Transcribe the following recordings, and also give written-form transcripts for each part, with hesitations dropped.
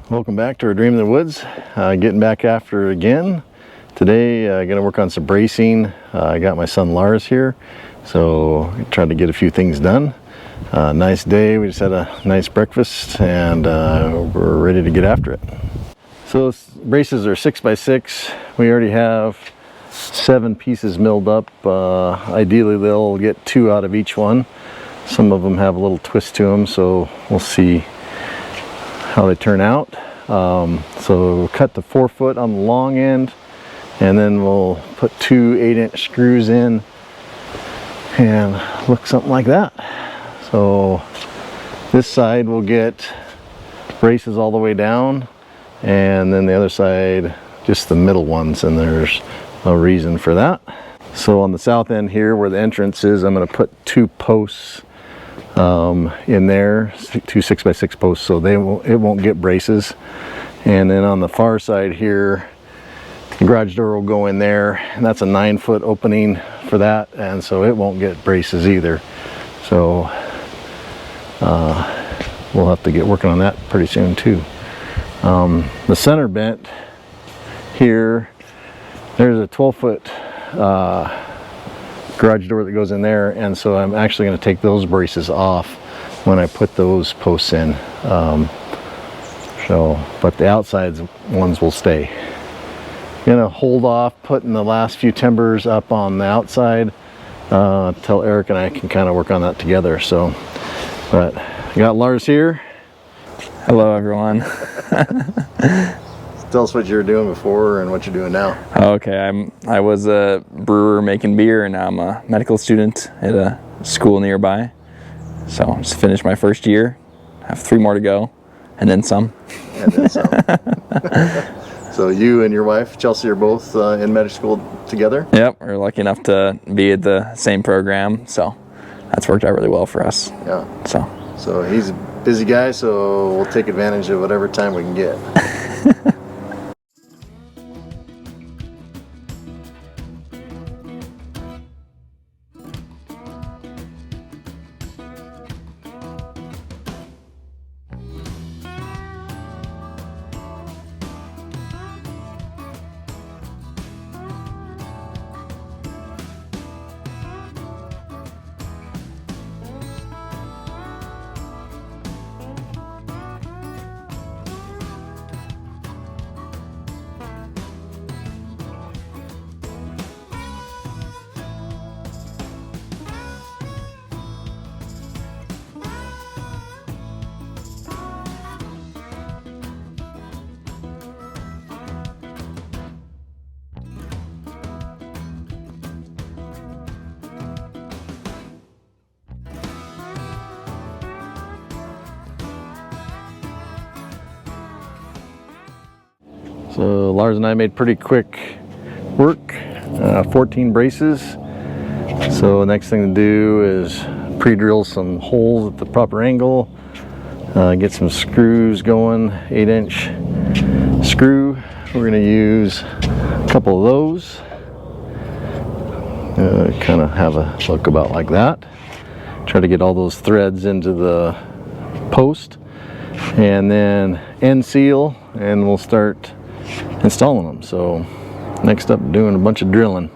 Welcome back to our Dream in the Woods. Getting back after it again. Today going to work on some bracing. I got my son Lars here, so I tried to get a few things done. Nice day. We just had a nice breakfast and we're ready to get after it. So braces are 6x6. We already have 7 pieces milled up. Ideally they'll get 2 out of each one. Some of them have a little twist to them, so we'll see how they turn out. So we'll cut the 4 foot on the long end, and then we'll put 2 8-inch screws in and look something like that. So this side will get braces all the way down, and then the other side just the middle ones, and there's no reason for that. So on the south end here where the entrance is, I'm going to put 2 posts in there, 2 6x6 posts, so it won't get braces. And then on the far side here, the garage door will go in there, and that's a 9-foot opening for that, and so it won't get braces either. So we'll have to get working on that pretty soon too. The center bent here, there's a 12-foot garage door that goes in there, and so I'm actually going to take those braces off when I put those posts in. But the outside ones will stay. I'm going to hold off putting the last few timbers up on the outside till Eric and I can kind of work on that together. So, but I got Lars here. Hello everyone. Tell us what you were doing before and what you're doing now. Okay, I was a brewer making beer, and now I'm a medical student at a school nearby. So just finished my first year, have 3 more to go, and then some. And then some. So you and your wife, Chelsey, are both in medical school together? Yep, we're lucky enough to be at the same program, so that's worked out really well for us. Yeah. So he's a busy guy, so we'll take advantage of whatever time we can get. So Lars and I made pretty quick work, 14 braces. So the next thing to do is pre-drill some holes at the proper angle, get some screws going, 8-inch screw. We're going to use a couple of those, kind of have a look about like that. Try to get all those threads into the post, and then end seal, and we'll start installing them. So next up, doing a bunch of drilling.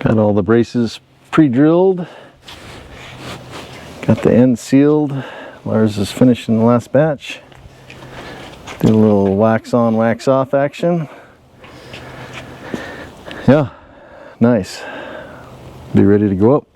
Got all the braces pre-drilled, got the end sealed. Lars is finishing the last batch. Did a little wax on, wax off action. Yeah, nice. be ready to go up.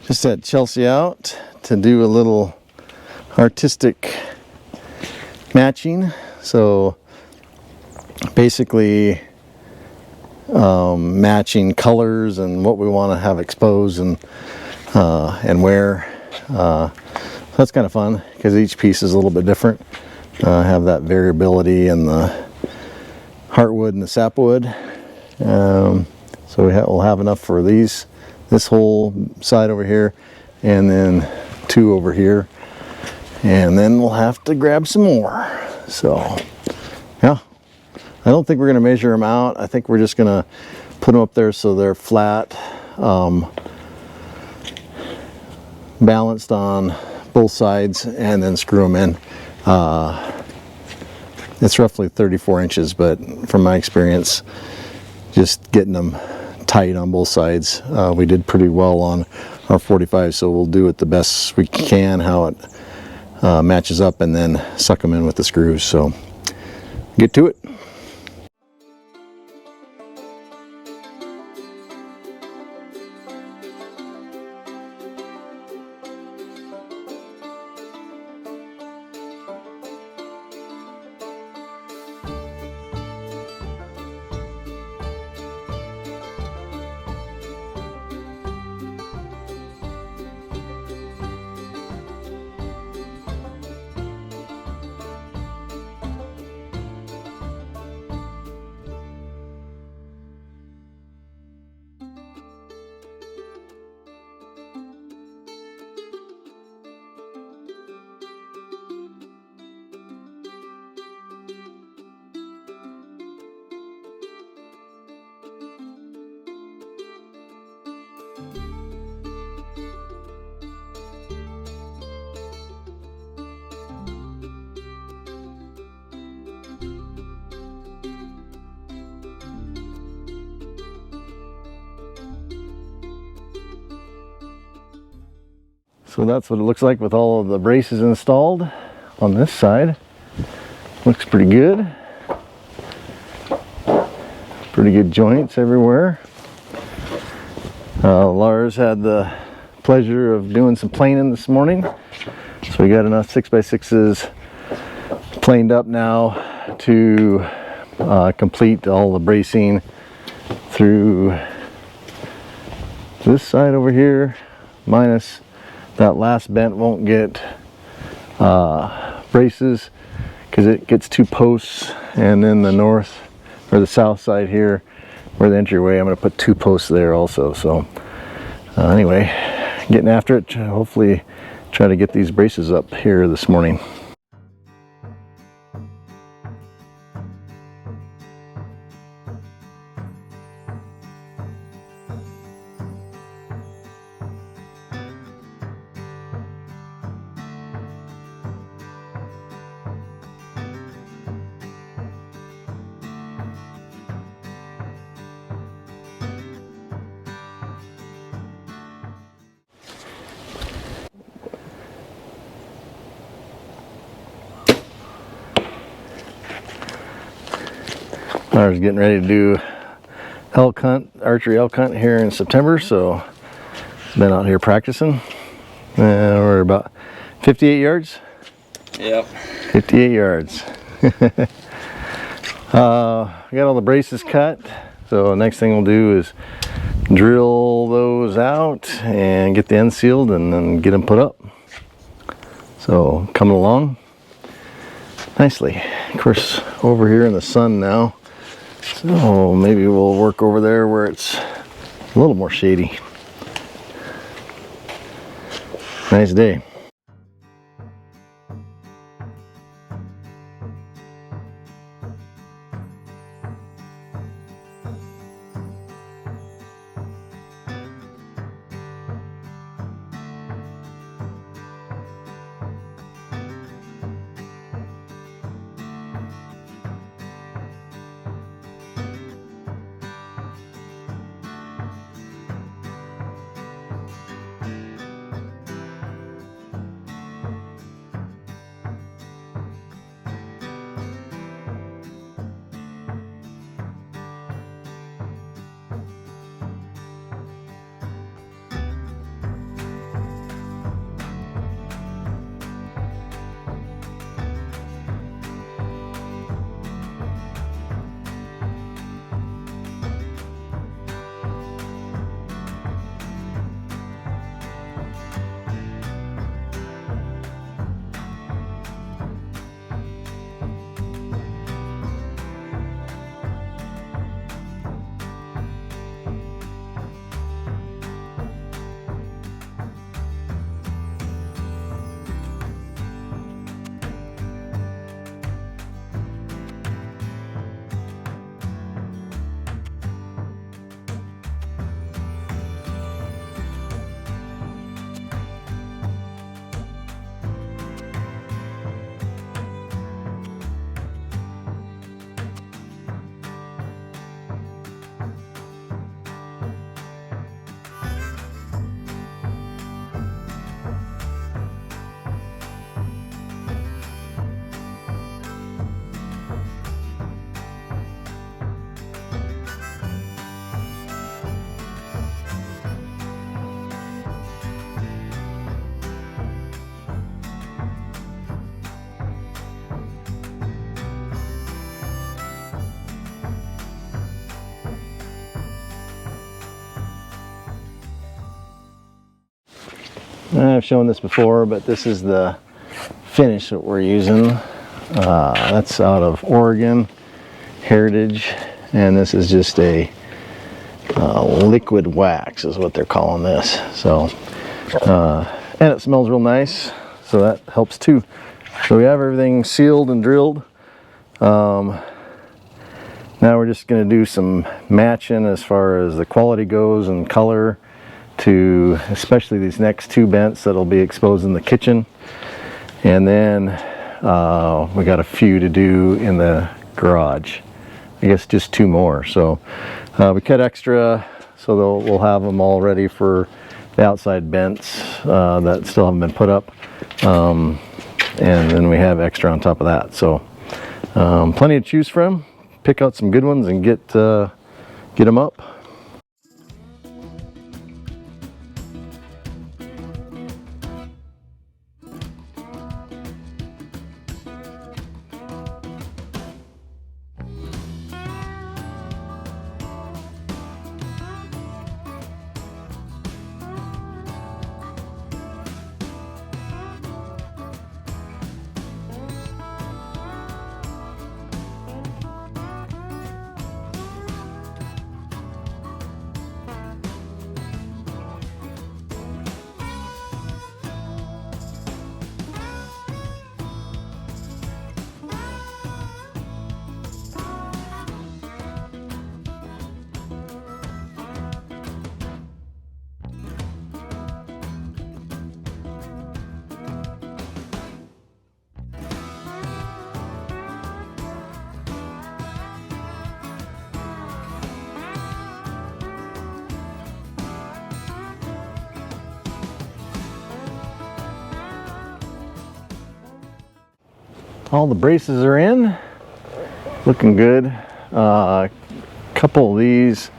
Just had Chelsey out to do a little artistic matching. So basically matching colors and what we want to have exposed and wear. That's kind of fun because each piece is a little bit different. Have that variability in the heartwood and the sapwood. So we'll have enough for this whole side over here, and then 2 over here, and then we'll have to grab some more. So yeah, I don't think we're going to measure them out. I think we're just going to put them up there so they're flat, balanced on both sides, and then screw them in. It's roughly 34 inches, but from my experience, just getting them tight on both sides, we did pretty well on our 45, so we'll do it the best we can, how it matches up, and then suck them in with the screws. So get to it. So that's what it looks like with all of the braces installed on this side. Looks pretty good. Pretty good joints everywhere. Lars had the pleasure of doing some planing this morning. So we got enough 6x6s planed up now to complete all the bracing through this side over here, minus that last bent won't get braces because it gets 2 posts, and then the north or the south side here where the entryway, I'm going to put 2 posts there also. So anyway, getting after it, hopefully try to get these braces up here this morning. Lars getting ready to do elk hunt, archery elk hunt here in September, so been out here practicing. We're about 58 yards. Yep. 58 yards. We got all the braces cut, so next thing we'll do is drill those out and get the ends sealed and then get them put up. So coming along nicely. Of course, over here in the sun now, so maybe we'll work over there where it's a little more shady. Nice day. I've shown this before, but this is the finish that we're using. That's out of Oregon Heritage, and this is just a liquid wax is what they're calling this. So and it smells real nice, so that helps too. So we have everything sealed and drilled. Now we're just going to do some matching as far as the quality goes and color, to especially these next two bents that'll be exposed in the kitchen. And then we got a few to do in the garage. I guess just two more. So we cut extra, so we'll have them all ready for the outside bents that still haven't been put up. And then we have extra on top of that. So plenty to choose from. Pick out some good ones and get them up. All the braces are in, looking good. A couple of these,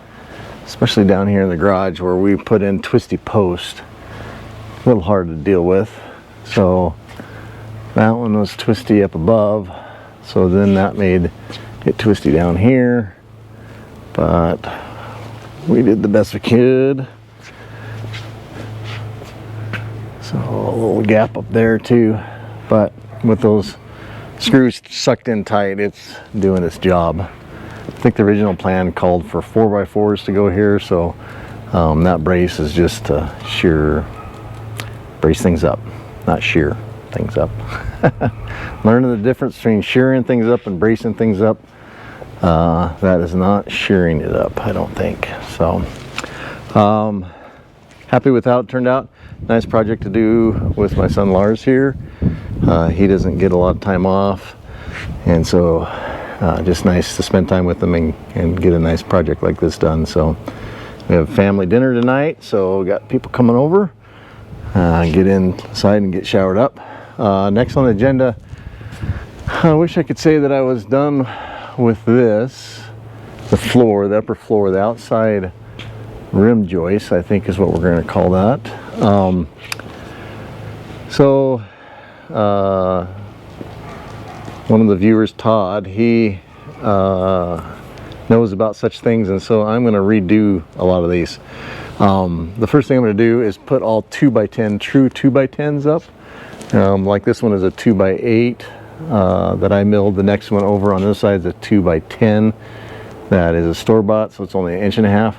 especially down here in the garage where we put in twisty post, a little hard to deal with. So that one was twisty up above, so then that made it twisty down here, but we did the best we could. So a little gap up there too, but with those screws sucked in tight, it's doing its job. I think the original plan called for 4x4s to go here, so that brace is just to shear, brace things up, not shear things up. Learning the difference between shearing things up and bracing things up. That is not shearing it up, I don't think. So happy with how it turned out. Nice project to do with my son Lars here. He doesn't get a lot of time off, and so just nice to spend time with him and get a nice project like this done. So we have family dinner tonight, so we got people coming over. Get inside and get showered up. Next on the agenda, I wish I could say that I was done with this, the floor, the upper floor, the outside rim joist, I think is what we're going to call that. One of the viewers, Todd, he knows about such things, and so I'm going to redo a lot of these. The first thing I'm going to do is put all 2x10 true 2x10s up. Like this one is a 2x8 that I milled. The next one over on this side is a 2x10 that is a store-bought, so it's only 1.5 inches.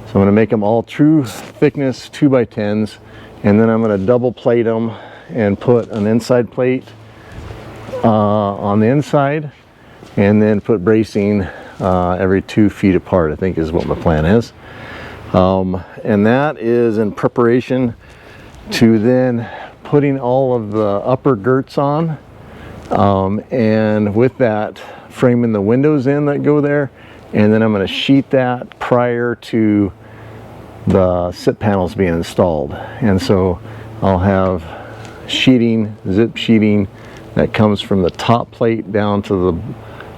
So I'm going to make them all true thickness 2x10s, and then I'm going to double plate them and put an inside plate on the inside, and then put bracing every 2 feet apart, I think is what my plan is. And that is in preparation to then putting all of the upper girts on, and with that framing the windows in that go there, and then I'm going to sheet that prior to the sit panels being installed. And so I'll have sheeting, zip sheeting that comes from the top plate down to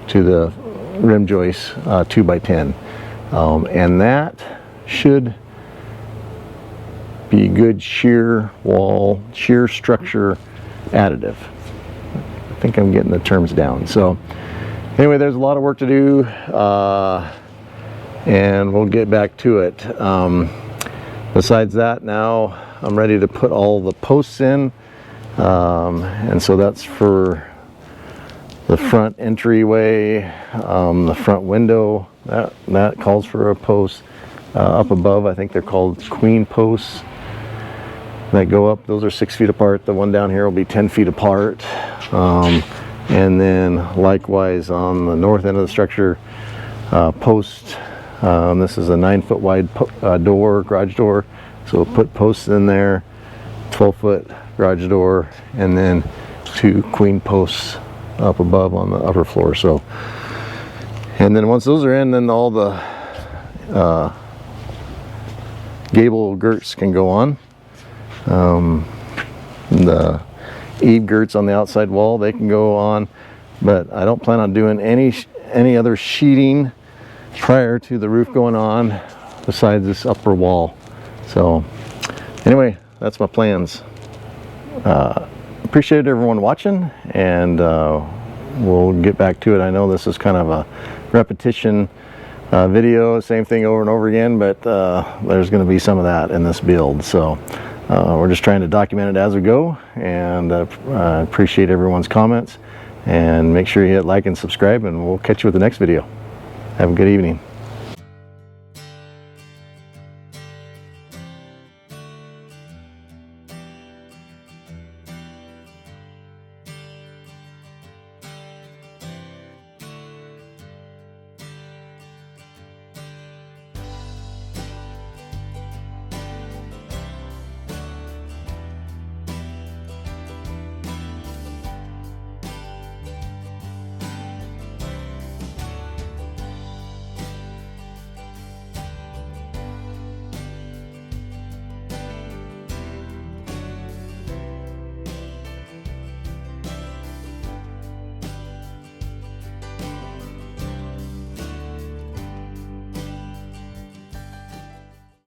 the rim joist 2x10, and that should be good shear wall, shear structure additive. I think I'm getting the terms down. So anyway, there's a lot of work to do, and we'll get back to it. Besides that, now I'm ready to put all the posts in, and so that's for the front entryway, the front window, that calls for a post. Up above, I think they're called queen posts that go up. Those are 6 feet apart. The one down here will be 10 feet apart. And then likewise on the north end of the structure, post. This is a 9-foot wide garage door, so we'll put posts in there, 12-foot garage door, and then 2 queen posts up above on the upper floor. So, and then once those are in, then all the gable girts can go on. The eave girts on the outside wall, they can go on, but I don't plan on doing any other sheeting prior to the roof going on besides this upper wall. So anyway, that's my plans. Appreciate everyone watching, and we'll get back to it. I know this is kind of a repetition video, same thing over and over again, but there's going to be some of that in this build. So we're just trying to document it as we go, and appreciate everyone's comments, and make sure you hit like and subscribe, and we'll catch you with the next video. Have a good evening.